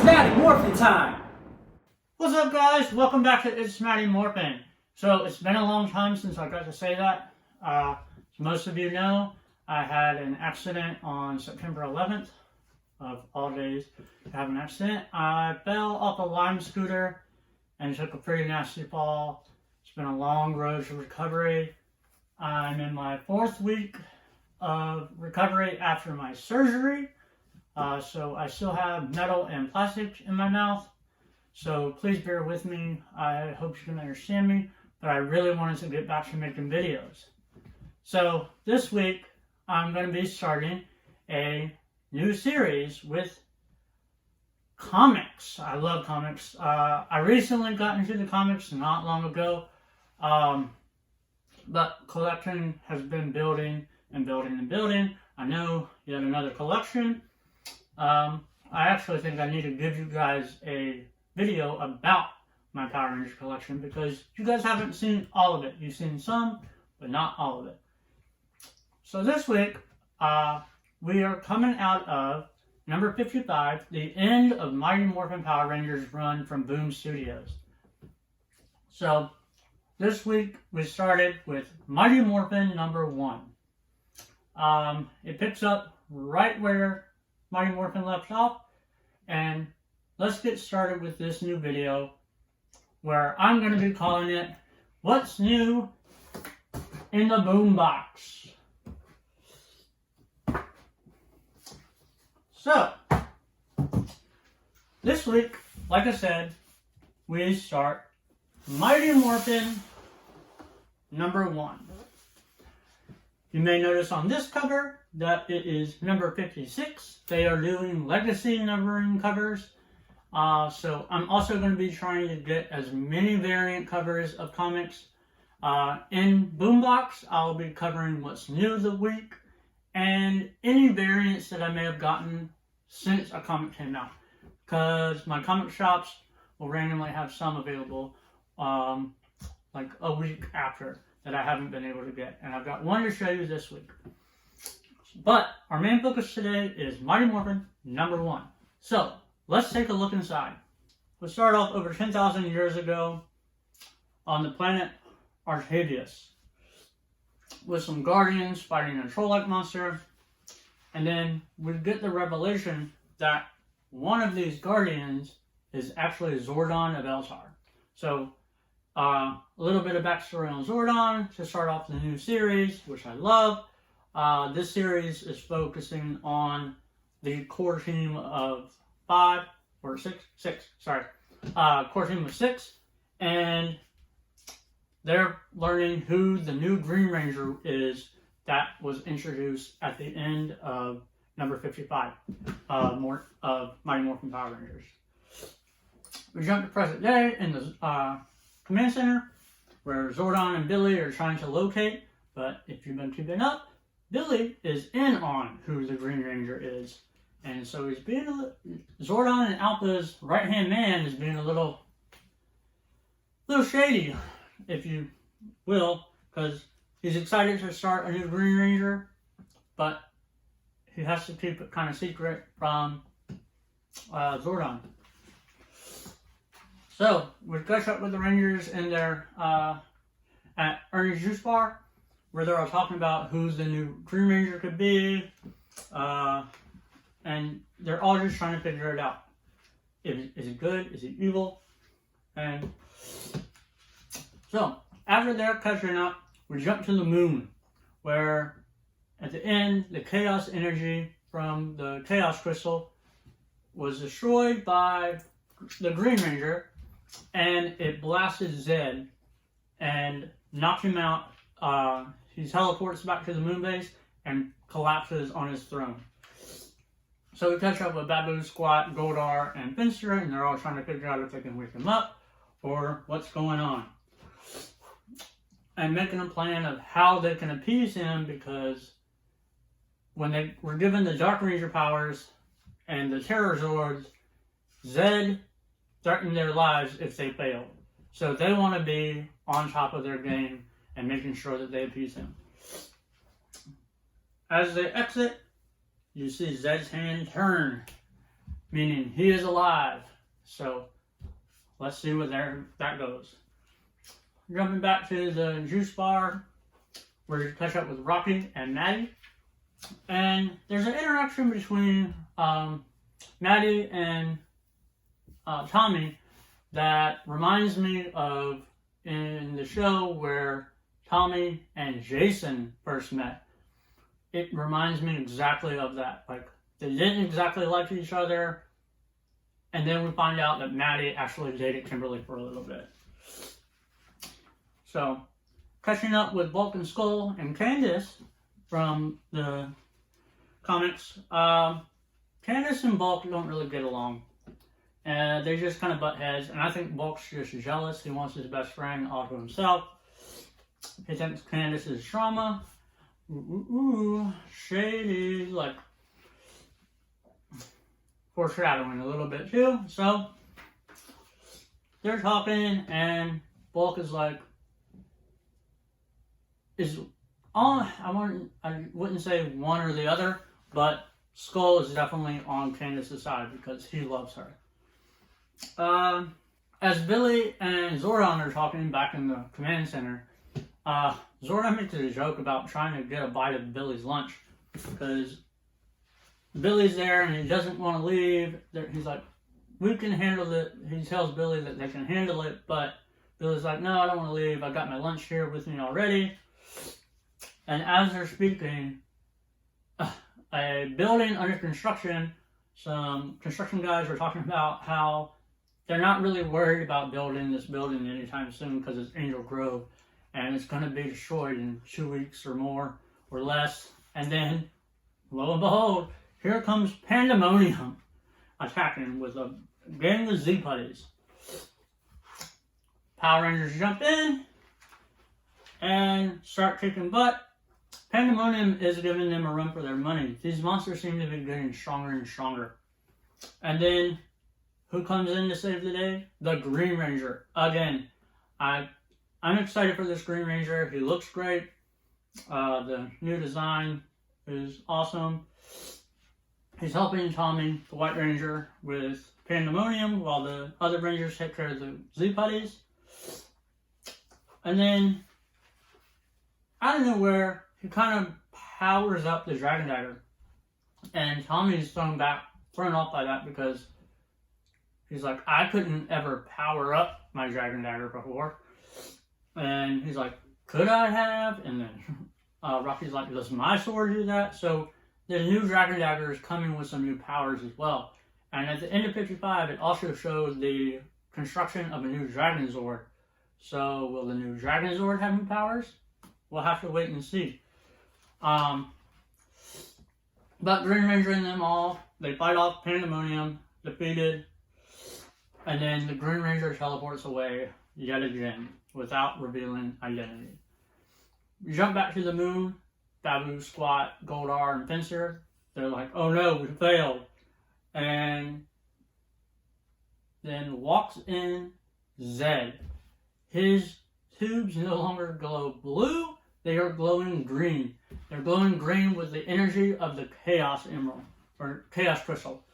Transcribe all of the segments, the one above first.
Morphin time! What's up, guys? Welcome back to It's Matty Morphin. So, it's been a long time since I got to say that. As most of you know, I had an accident on September 11th, of all days to have an accident. I fell off a Lime scooter and took a pretty nasty fall. It's been a long road to recovery. I'm in my 4th week of recovery after my surgery. So I still have metal and plastic in my mouth. So please bear with me. I hope you can understand me. But I really wanted to get back to making videos. So this week I'm going to be starting a new series with comics. I love comics. I recently got into the comics not long ago. But collecting has been building and building and building. I know yet another collection. I actually think I need to give you guys a video about my Power Ranger collection because you guys haven't seen all of it. You've seen some, but not all of it. So this week, we are coming out of number 55, the end of Mighty Morphin Power Rangers run from Boom Studios. So this week, we started with Mighty Morphin number 1. It picks up right where Mighty Morphin left off, and let's get started with this new video where I'm going to be calling it What's New in the Boombox. So, this week, like I said, we start Mighty Morphin number 1. You may notice on this cover that it is number 56. They are doing legacy numbering covers. So I'm also going to be trying to get as many variant covers of comics. In Boombox, I'll be covering what's new of the week and any variants that I may have gotten since a comic came out. Because my comic shops will randomly have some available like a week after that I haven't been able to get. And I've got one to show you this week. But our main focus today is Mighty Morphin number 1. So, let's take a look inside. We'll start off over 10,000 years ago on the planet Artavius with some guardians fighting a troll-like monster. And then we get the revelation that one of these guardians is actually Zordon of Elsar. So, a little bit of backstory on Zordon to start off the new series, which I love. This series is focusing on the core team of 5 or 6, core team of 6, and they're learning who the new Green Ranger is that was introduced at the end of number 55 of Mighty Morphin Power Rangers. We jump to present day in the command center where Zordon and Billy are trying to locate, but if you've been keeping up, Billy is in on who the Green Ranger is. And so he's being Zordon and Alpha's right-hand man is being a little shady, if you will, because he's excited to start a new Green Ranger, but he has to keep it kind of secret from Zordon. So, we catch up with the Rangers in their, at Ernie's Juice Bar, where they're all talking about who the new Green Ranger could be, and they're all just trying to figure it out. Is he good? Is he evil? And so, after they're catching up, we jump to the moon, where at the end, the chaos energy from the chaos crystal was destroyed by the Green Ranger, and it blasted Zedd and knocked him out. He teleports back to the moon base and collapses on his throne. So we catch up with Babu, Squat, Goldar, and Finster, and they're all trying to figure out if they can wake him up or what's going on. And making a plan of how they can appease him, because when they were given the Dark Ranger powers and the Terror Zords, Zedd threatened their lives if they failed. So they want to be on top of their game and making sure that they appease him. As they exit, you see Zedd's hand turn meaning he is alive. So let's see where that goes. Jumping back to the juice bar, where you catch up with Rocky and Maddie. And there's an interaction between Maddie and Tommy that reminds me of in the show where Tommy and Jason first met. It reminds me exactly of that. Like, they didn't exactly like each other, and then we find out that Maddie actually dated Kimberly for a little bit. So, catching up with Bulk and Skull and Candace from the comics, Candace and Bulk don't really get along. They just kind of butt heads, and I think Bulk's just jealous. He wants his best friend all to himself. He thinks Candace is trauma. Shady, like foreshadowing a little bit too. So they're talking, and Bulk is like, I wouldn't say one or the other, but Skull is definitely on Candace's side because he loves her. As Billy and Zordon are talking back in the command center, Zordon makes a joke about trying to get a bite of Billy's lunch because Billy's there and he doesn't want to leave. He's like, we can handle it. He tells Billy that they can handle it, but Billy's like, no, I don't want to leave. I got my lunch here with me already. And as they're speaking, a building under construction, some construction guys were talking about how they're not really worried about building this building anytime soon because it's Angel Grove and it's going to be destroyed in 2 weeks or more or less. And then, lo and behold, here comes Pandemonium attacking with a gang of Z-Putties. Power Rangers jump in and start kicking butt. Pandemonium is giving them a run for their money. These monsters seem to be getting stronger and stronger. And then, who comes in to save the day? The Green Ranger. Again, I'm excited for this Green Ranger. He looks great. The new design is awesome. He's helping Tommy, the White Ranger, with Pandemonium while the other Rangers take care of the Z-Putties. And then, out of nowhere, he kind of powers up the Dragon Dagger. And Tommy's thrown off by that because he's like, I couldn't ever power up my Dragon Dagger before. And he's like, could I have? And then Rocky's like, does my sword do that? So the new Dragon Dagger is coming with some new powers as well. And at the end of 55, it also showed the construction of a new Dragonzord. So will the new Dragonzord have new powers? We'll have to wait and see. But Green Ranger and them all, they fight off Pandemonium, defeated, and then the Green Ranger teleports away yet again without revealing identity. We jump back to the moon. Babu, Squat, Goldar, and Fencer, they're like, oh no, we failed. And then walks in Zedd. His tubes no longer glow blue, they are glowing green. They're glowing green with the energy of the Chaos Emerald, or Chaos Crystal.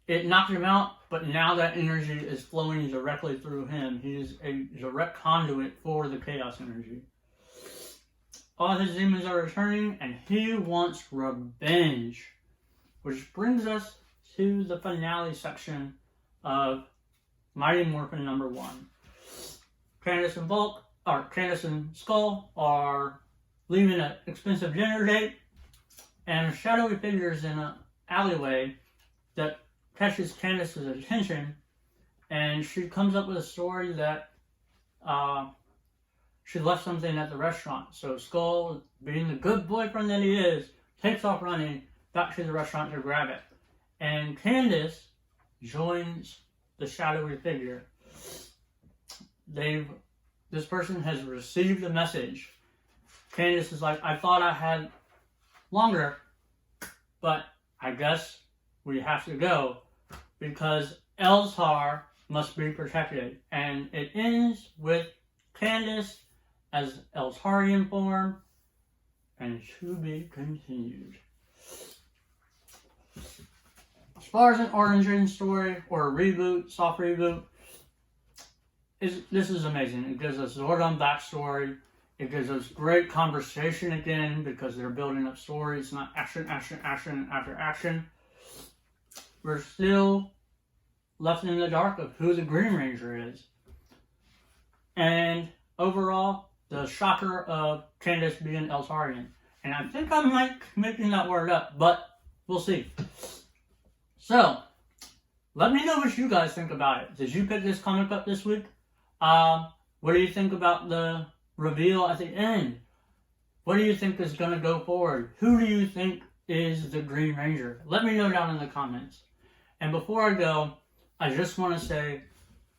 It knocked him out, but now that energy is flowing directly through him. He is a direct conduit for the Chaos energy. All his demons are returning, and he wants revenge. Which brings us to the finale section of Mighty Morphin number 1. Candace and Skull are leaving an expensive dinner date, and a shadowy figure is in an alleyway that catches Candace's attention, and she comes up with a story that she left something at the restaurant. So Skull, being the good boyfriend that he is, takes off running back to the restaurant to grab it. And Candace joins the shadowy figure. This person has received a message. Candace is like, I thought I had longer, but I guess we have to go because Eltar must be protected. And it ends with Candace as Eltarian form, and to be continued. far as an origin story or a reboot, soft reboot, this is amazing. It gives us Zordon backstory. It gives us great conversation again because they're building up stories, not action after action. We're still left in the dark of who the Green Ranger is. And overall, the shocker of Candace being Eltarian. And I think I'm making that word up, but we'll see. So, let me know what you guys think about it. Did you pick this comic up this week? What do you think about the reveal at the end? What do you think is going to go forward? Who do you think is the Green Ranger? Let me know down in the comments. And before I go, I just want to say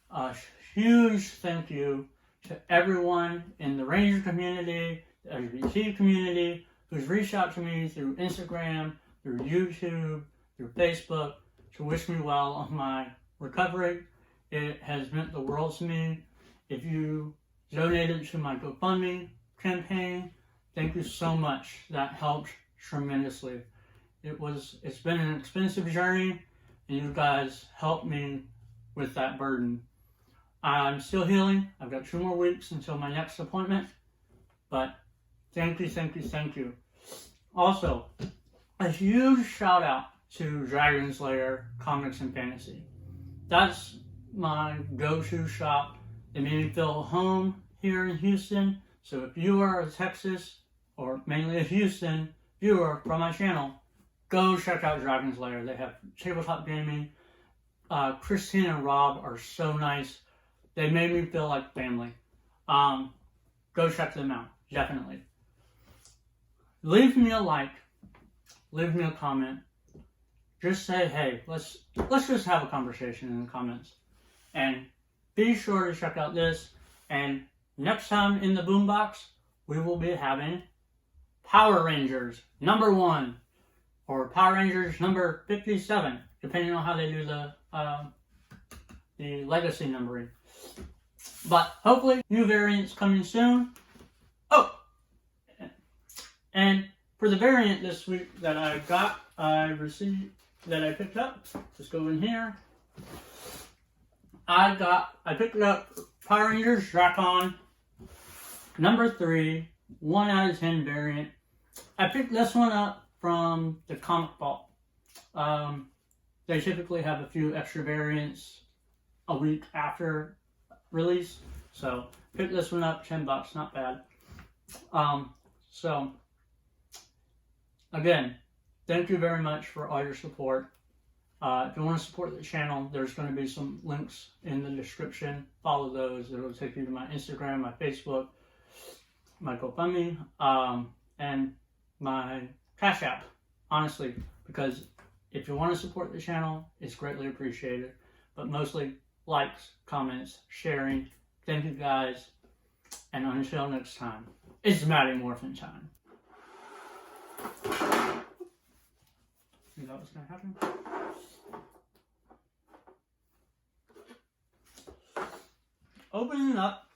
a huge thank you to everyone in the Ranger community, the LGBT community, who's reached out to me through Instagram, through YouTube, through Facebook, to wish me well on my recovery. It has meant the world to me. If you donated to my GoFundMe campaign, thank you so much. That helped tremendously. It's been an expensive journey, and you guys helped me with that burden. I'm still healing. I've got 2 more weeks until my next appointment, but thank you. Also, a huge shout out to Dragonzord Comics and Fantasy. That's my go-to shop. It made me feel home here in Houston. So if you are a Texas or mainly a Houston viewer from my channel, go check out Dragonzord. They have tabletop gaming. Christine and Rob are so nice. They made me feel like family. Go check them out, definitely. Leave me a like. Leave me a comment. Just say, hey, let's just have a conversation in the comments. And be sure to check out this. And next time in the boombox, we will be having Power Rangers #1 or Power Rangers number 57, depending on how they do the legacy numbering. But hopefully, new variants coming soon. Oh, and for the variant this week that I picked up, just go in here. I picked up Power Rangers Dracon #3, 1 out of 10 variant. I picked this one up from the Comic Vault. They typically have a few extra variants a week after release, so picked this one up, $10, not bad. So again, thank you very much for all your support. If you want to support the channel, there's going to be some links in the description. Follow those. It'll take you to my Instagram, my Facebook, my GoFundMe, and my Cash App, honestly, because if you want to support the channel, it's greatly appreciated. But mostly, likes, comments, sharing. Thank you guys. And until next time, it's Mighty Morphin time. You know what's going to happen? Opening up,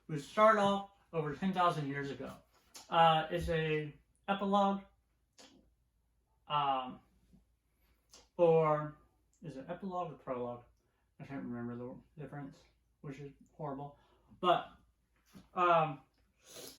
we start off over 10,000 years ago. It's a epilogue is it epilogue or prologue? I can't remember the difference, which is horrible. But